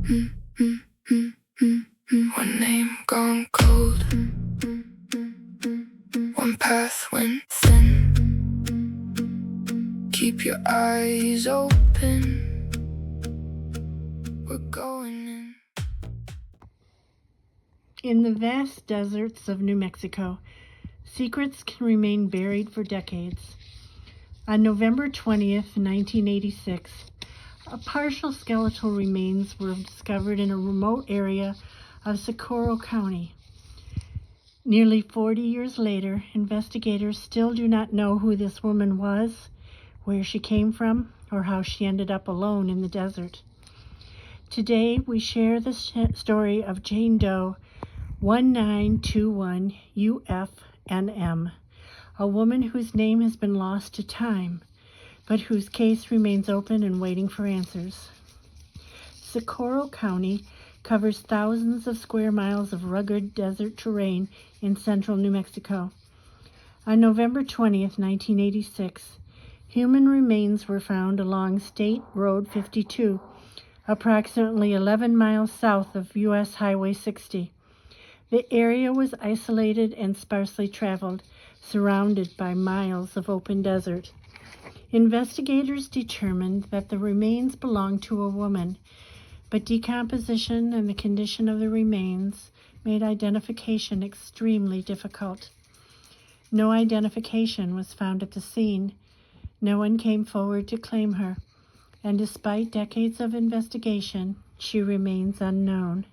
One name gone cold, one path went thin. Keep your eyes open, we're going in. In the vast deserts of New Mexico, secrets can remain buried for decades. On November 20th, 1986, partial skeletal remains were discovered in a remote area of Socorro County. Nearly 40 years later, investigators still do not know who this woman was, where she came from, or how she ended up alone in the desert. Today, we share the story of Jane Doe, 1921 UFNM, a woman whose name has been lost to time, but whose case remains open and waiting for answers. Socorro County covers thousands of square miles of rugged desert terrain in central New Mexico. On November 20th, 1986, human remains were found along State Road 52, approximately 11 miles south of U.S. Highway 60. The area was isolated and sparsely traveled, surrounded by miles of open desert. Investigators determined that the remains belonged to a woman, but decomposition and the condition of the remains made identification extremely difficult. No identification was found at the scene. No one came forward to claim her, and despite decades of investigation, she remains unknown.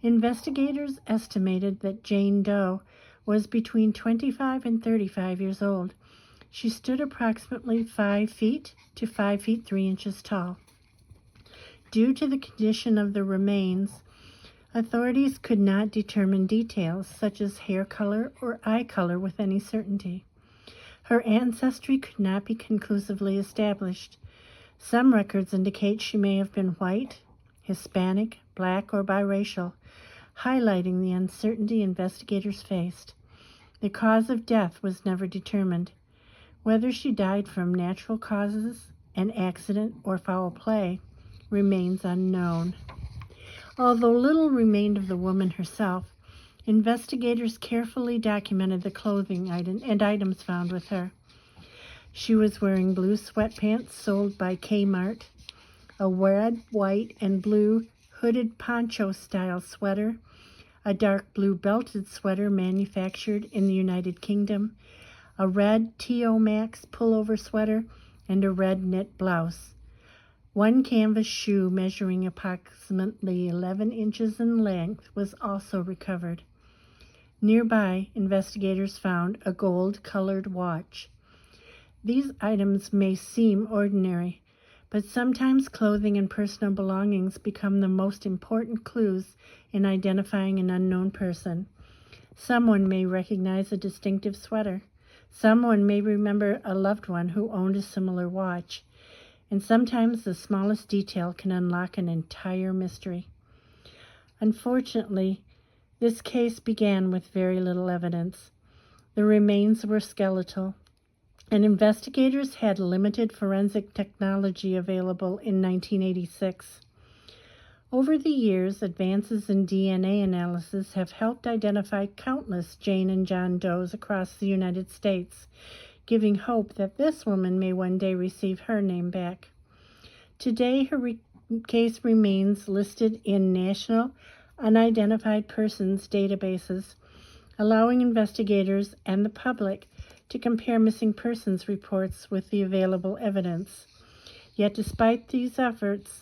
Investigators estimated that Jane Doe was between 25 and 35 years old. She stood approximately 5 feet to 5 feet 3 inches tall. Due to the condition of the remains, authorities could not determine details such as hair color or eye color with any certainty. Her ancestry could not be conclusively established. Some records indicate she may have been white, Hispanic, black, or biracial, highlighting the uncertainty investigators faced. The cause of death was never determined. Whether she died from natural causes, an accident, or foul play remains unknown. Although little remained of the woman herself, investigators carefully documented the clothing and items found with her. She was wearing blue sweatpants sold by Kmart, a red, white, and blue hooded poncho-style sweater, a dark blue belted sweater manufactured in the United Kingdom, a red T.O. Max pullover sweater, and a red knit blouse. One canvas shoe measuring approximately 11 inches in length was also recovered. Nearby, investigators found a gold-colored watch. These items may seem ordinary, but sometimes clothing and personal belongings become the most important clues in identifying an unknown person. Someone may recognize a distinctive sweater. Someone may remember a loved one who owned a similar watch. And sometimes the smallest detail can unlock an entire mystery. Unfortunately, this case began with very little evidence. The remains were skeletal, and investigators had limited forensic technology available in 1986. Over the years, advances in DNA analysis have helped identify countless Jane and John Does across the United States, giving hope that this woman may one day receive her name back. Today, her case remains listed in national unidentified persons databases, allowing investigators and the public to compare missing persons reports with the available evidence. Yet despite these efforts,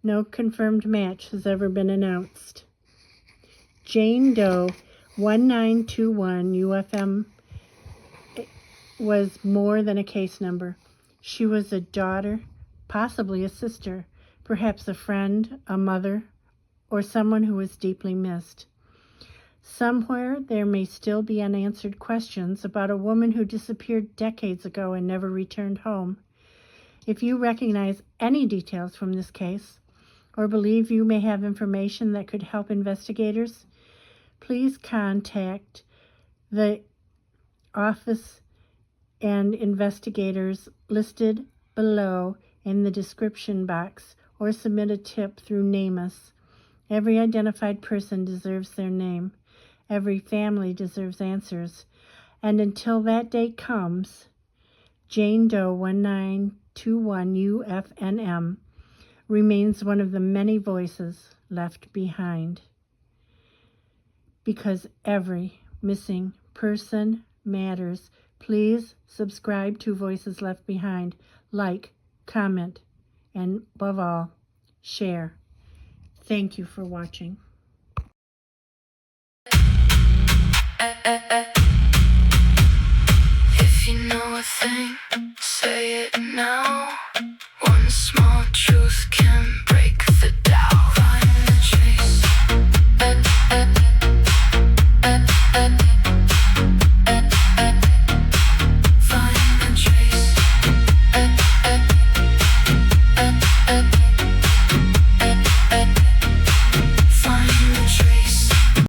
no confirmed match has ever been announced. Jane Doe, 1921 UFM, was more than a case number. She was a daughter, possibly a sister, perhaps a friend, a mother, or someone who was deeply missed. Somewhere there may still be unanswered questions about a woman who disappeared decades ago and never returned home. If you recognize any details from this case, or believe you may have information that could help investigators, please contact the office and investigators listed below in the description box or submit a tip through nameless. Every identified person deserves their name. Every family deserves answers. And until that day comes, Jane Doe 1921 UFNM remains one of the many voices left behind. Because every missing person matters. Please subscribe to Voices Left Behind. Like, comment, and above all, share. Thank you for watching. If you know a thing, say it now. One small truth can